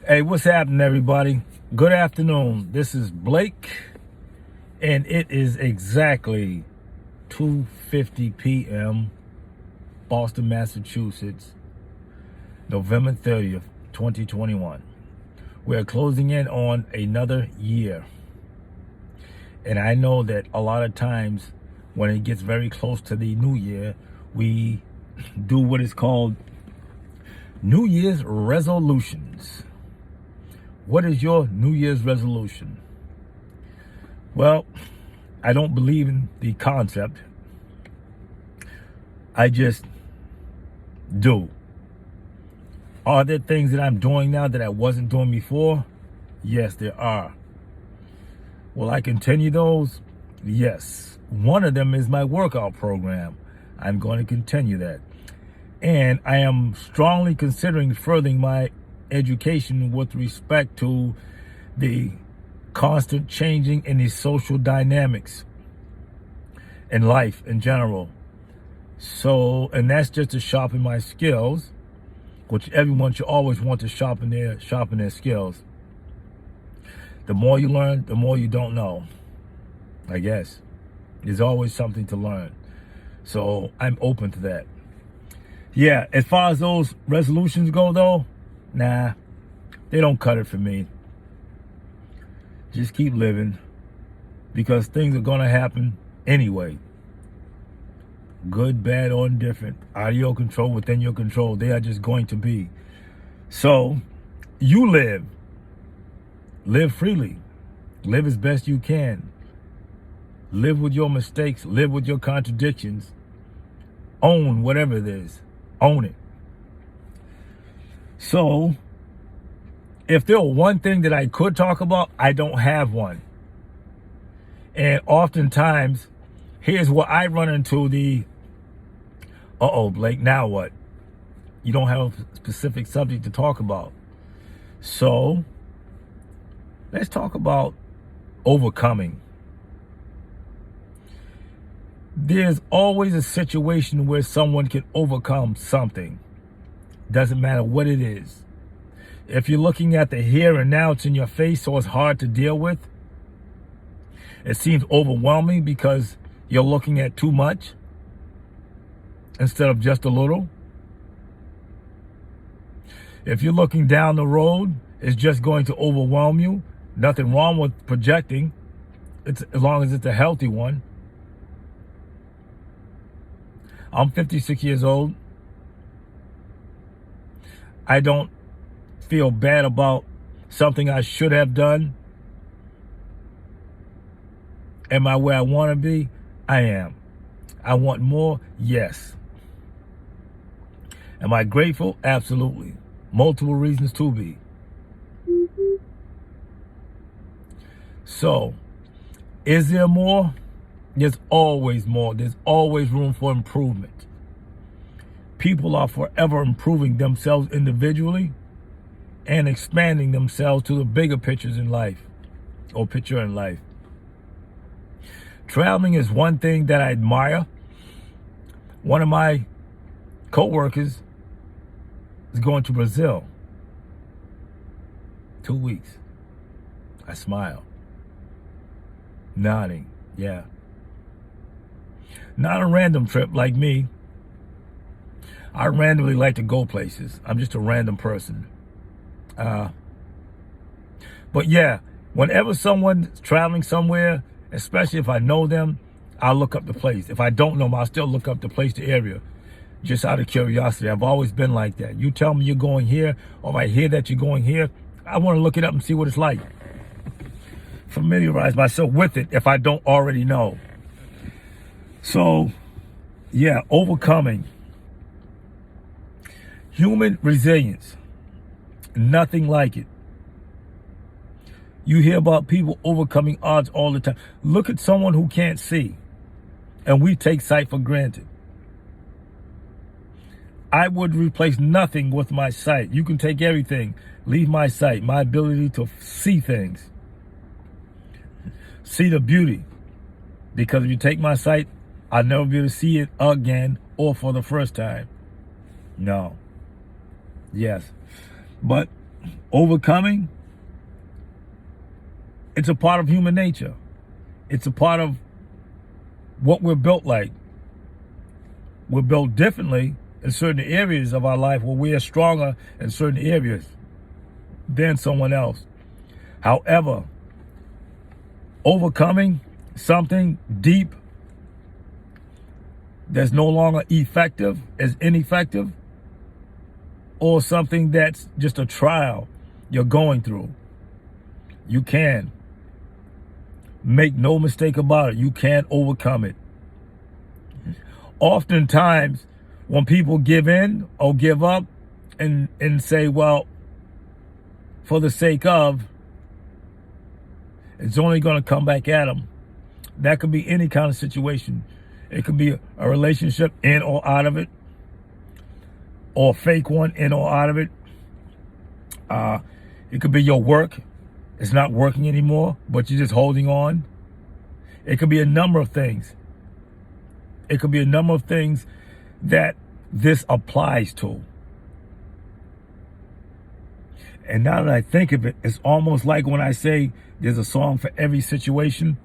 Hey, what's happening, everybody? Good afternoon. This is Blake, and it is exactly 2:50 p.m. Boston, Massachusetts, November 30th, 2021. We're closing in on another year. And I know that a lot of times when it gets very close to the new year, we do what is called New Year's resolutions. What is your New Year's resolution? Well, I don't believe in the concept. I just do. Are there things that I'm doing now that I wasn't doing before? Yes, there are. Will I continue those? Yes. One of them is my workout program. I'm going to continue that. And I am strongly considering furthering my education with respect to the constant changing in the social dynamics in life in general. So, and that's just to sharpen my skills, which everyone should always want to sharpen their skills. The more you learn, the more you don't know, I guess. There's always something to learn. So I'm open to that. Yeah, as far as those resolutions go, though, nah, they don't cut it for me. Just keep living, because things are going to happen anyway. Good, bad, or indifferent, out of your control, within your control, they are just going to be. So you live freely, live as best you can, live with your mistakes, live with your contradictions, own whatever it is, own it. So if there were one thing that I could talk about, I don't have one. And oftentimes, here's what I run into the, Blake, now what? You don't have a specific subject to talk about. So let's talk about overcoming. There's always a situation where someone can overcome something. Doesn't matter what it is. If you're looking at the here and now, it's in your face, so it's hard to deal with. It seems overwhelming because you're looking at too much instead of just a little. If you're looking down the road, it's just going to overwhelm you. Nothing wrong with projecting, as long as it's a healthy one. I'm 56 years old. I don't feel bad about something I should have done. Am I where I want to be? I am. I want more? Yes. Am I grateful? Absolutely. Multiple reasons to be. So, is there more? There's always more. There's always room for improvement. People are forever improving themselves individually and expanding themselves to the bigger pictures in life, or picture in life. Traveling is one thing that I admire. One of my co-workers is going to Brazil. 2 weeks. I smile. Nodding. Yeah. Not a random trip like me. I randomly like to go places. I'm just a random person. But yeah, whenever someone's traveling somewhere, especially if I know them, I'll look up the place. If I don't know them, I'll still look up the place, the area, just out of curiosity. I've always been like that. You tell me you're going here, or if I hear that you're going here, I want to look it up and see what it's like. Familiarize myself with it if I don't already know. So, yeah, overcoming. Human resilience. Nothing like it. You hear about people overcoming odds all the time. Look at someone who can't see, and we take sight for granted. I would replace nothing with my sight. You can take everything. Leave my sight, my ability to see things. See the beauty. Because if you take my sight, I'll never be able to see it again or for the first time. No. Yes. But overcoming, it's a part of human nature. It's a part of what we're built like. We're built differently in certain areas of our life where we are stronger in certain areas than someone else. However, overcoming something deep that's no longer effective, is ineffective, or something that's just a trial you're going through, you can. Make no mistake about it, you can overcome it. Oftentimes, when people give in or give up and say, well, for the sake of, it's only going to come back at them. That could be any kind of situation. It could be a relationship, in or out of it, or a fake one, in or out of it. It could be your work. It's not working anymore, but you're just holding on. It could be a number of things. It could be a number of things that this applies to. And now that I think of it, it's almost like when I say there's a song for every situation,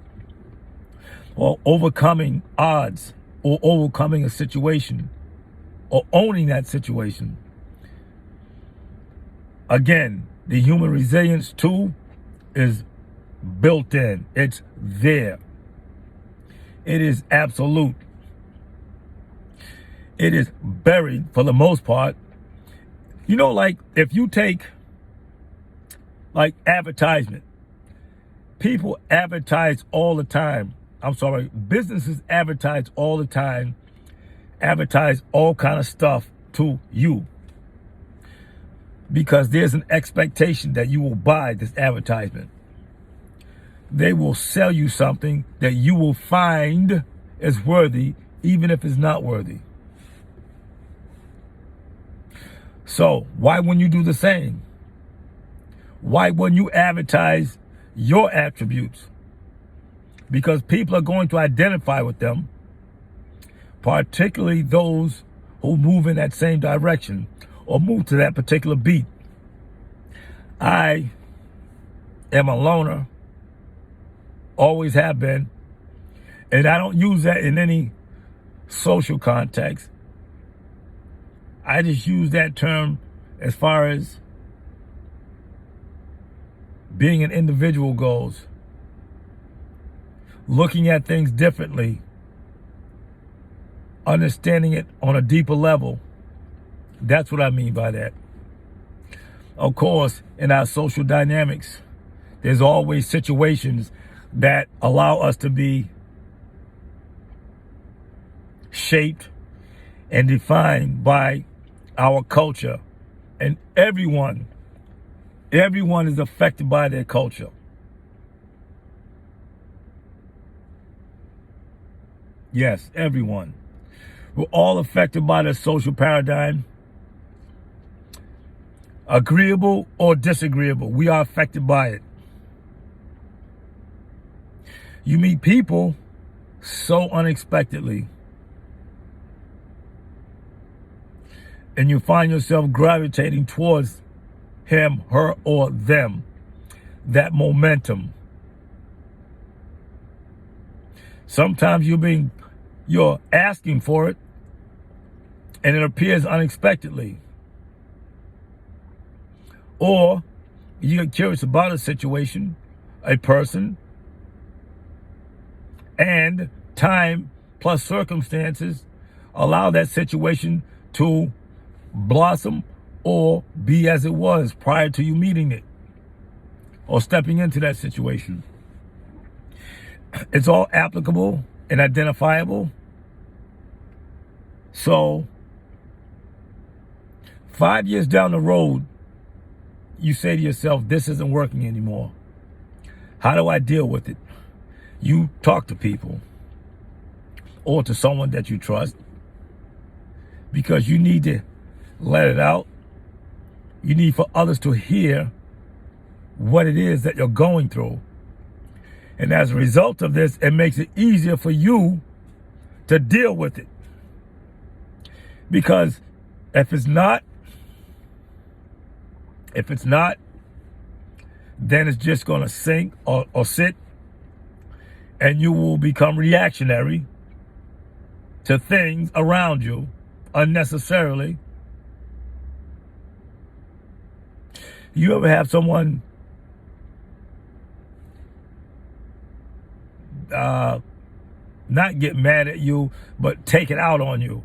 or overcoming odds, or overcoming a situation, or owning that situation. Again, the human resilience too is built in. It's there. It is absolute. It is buried for the most part. You know, like if you take like advertisement, people advertise all the time. I'm sorry, businesses advertise all the time, advertise all kind of stuff to you, because there's an expectation that you will buy this advertisement. They will sell you something that you will find is worthy, even if it's not worthy. So why wouldn't you do the same? Why wouldn't you advertise your attributes? Because people are going to identify with them, particularly those who move in that same direction or move to that particular beat. I am a loner, always have been, and I don't use that in any social context. I just use that term as far as being an individual goes. Looking at things differently, understanding it on a deeper level. That's what I mean by that. Of course, in our social dynamics, there's always situations that allow us to be shaped and defined by our culture. And everyone is affected by their culture. Yes, everyone. We're all affected by the social paradigm. Agreeable or disagreeable, we are affected by it. You meet people so unexpectedly, and you find yourself gravitating towards him, her, or them. That momentum. Sometimes you're asking for it, and it appears unexpectedly. Or you get curious about a situation, a person, and time plus circumstances allow that situation to blossom or be as it was prior to you meeting it or stepping into that situation. It's all applicable and identifiable. So 5 years down the road, you say to yourself, this isn't working anymore. How do I deal with it? You talk to people or to someone that you trust, because you need to let it out. You need for others to hear what it is that you're going through. And as a result of this, it makes it easier for you to deal with it. Because if it's not If it's not, then it's just going to sink or sit, and you will become reactionary to things around you unnecessarily. You ever have someone not get mad at you, but take it out on you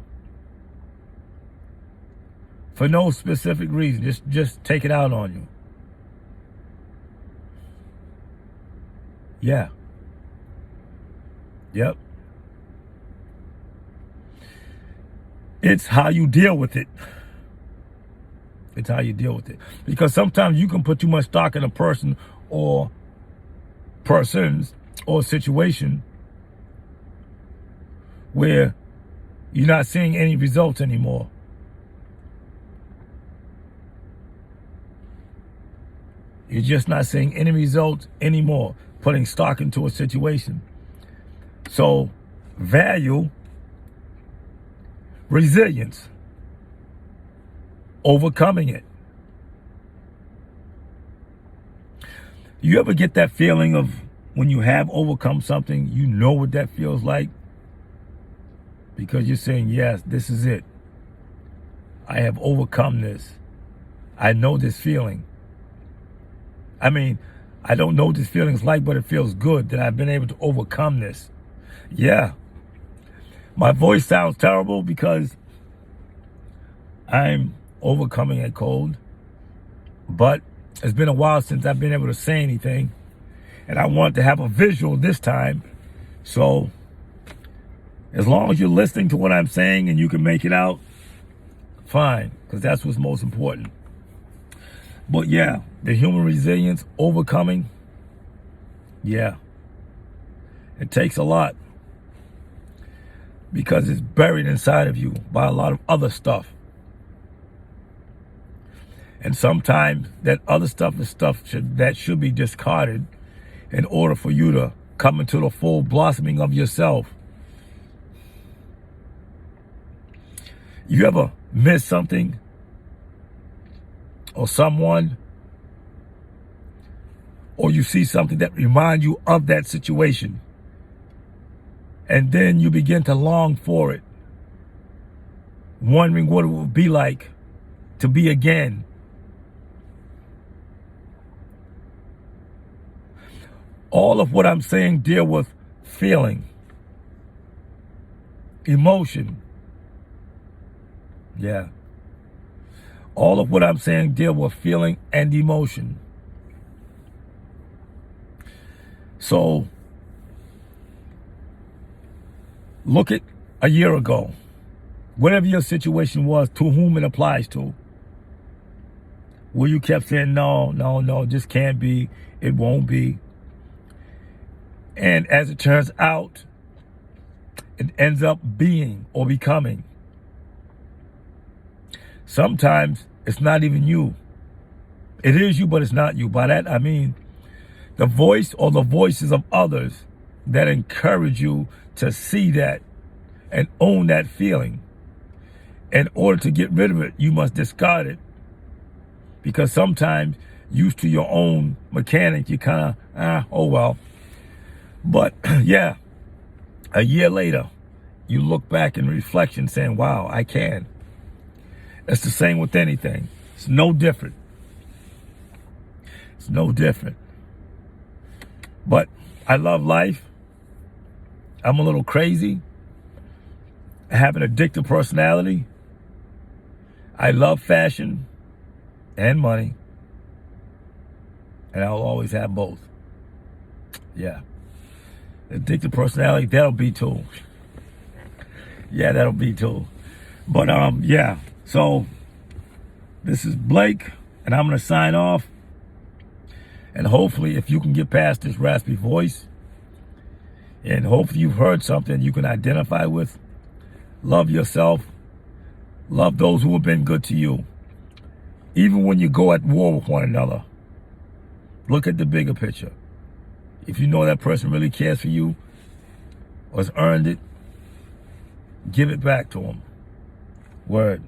for no specific reason? Just take it out on you. Yeah. Yep. It's how you deal with it. It's how you deal with it. Because sometimes you can put too much stock in a person or persons or situation where you're not seeing any results anymore. You're just not seeing any results anymore, putting stock into a situation. So, value resilience, overcoming it. You ever get that feeling of when you have overcome something, you know what that feels like? Because you're saying, yes, this is it. I have overcome this. I know this feeling. I mean, I don't know what this feeling's like, but it feels good that I've been able to overcome this. Yeah. My voice sounds terrible because I'm overcoming a cold, but it's been a while since I've been able to say anything, and I want to have a visual this time. So as long as you're listening to what I'm saying and you can make it out, fine, because that's what's most important. But yeah, the human resilience, overcoming, yeah, it takes a lot because it's buried inside of you by a lot of other stuff. And sometimes that other stuff is stuff that should be discarded in order for you to come into the full blossoming of yourself. You ever miss something or someone, or you see something that reminds you of that situation, and then you begin to long for it, wondering what it would be like to be again? All of what I'm saying deal with feeling, emotion. Yeah. All of what I'm saying deal with feeling and emotion. So look at a year ago, whatever your situation was, to whom it applies to, where you kept saying, no, this can't be, it won't be. And as it turns out, it ends up being or becoming. Sometimes it's not even you. It is you, but it's not you. By that, I mean the voice or the voices of others that encourage you to see that and own that feeling. In order to get rid of it, you must discard it. Because sometimes, used to your own mechanic, you kind of, oh well. But yeah, a year later, you look back in reflection saying, wow, I can. It's the same with anything. It's no different. It's no different. But I love life. I'm a little crazy. I have an addictive personality. I love fashion and money. And I'll always have both. Yeah. Addictive personality, that'll be too. Yeah, that'll be too. But yeah. So this is Blake, and I'm going to sign off. And hopefully, if you can get past this raspy voice, and hopefully you've heard something you can identify with, love yourself, love those who have been good to you. Even when you go at war with one another, look at the bigger picture. If you know that person really cares for you or has earned it, give it back to them. Word.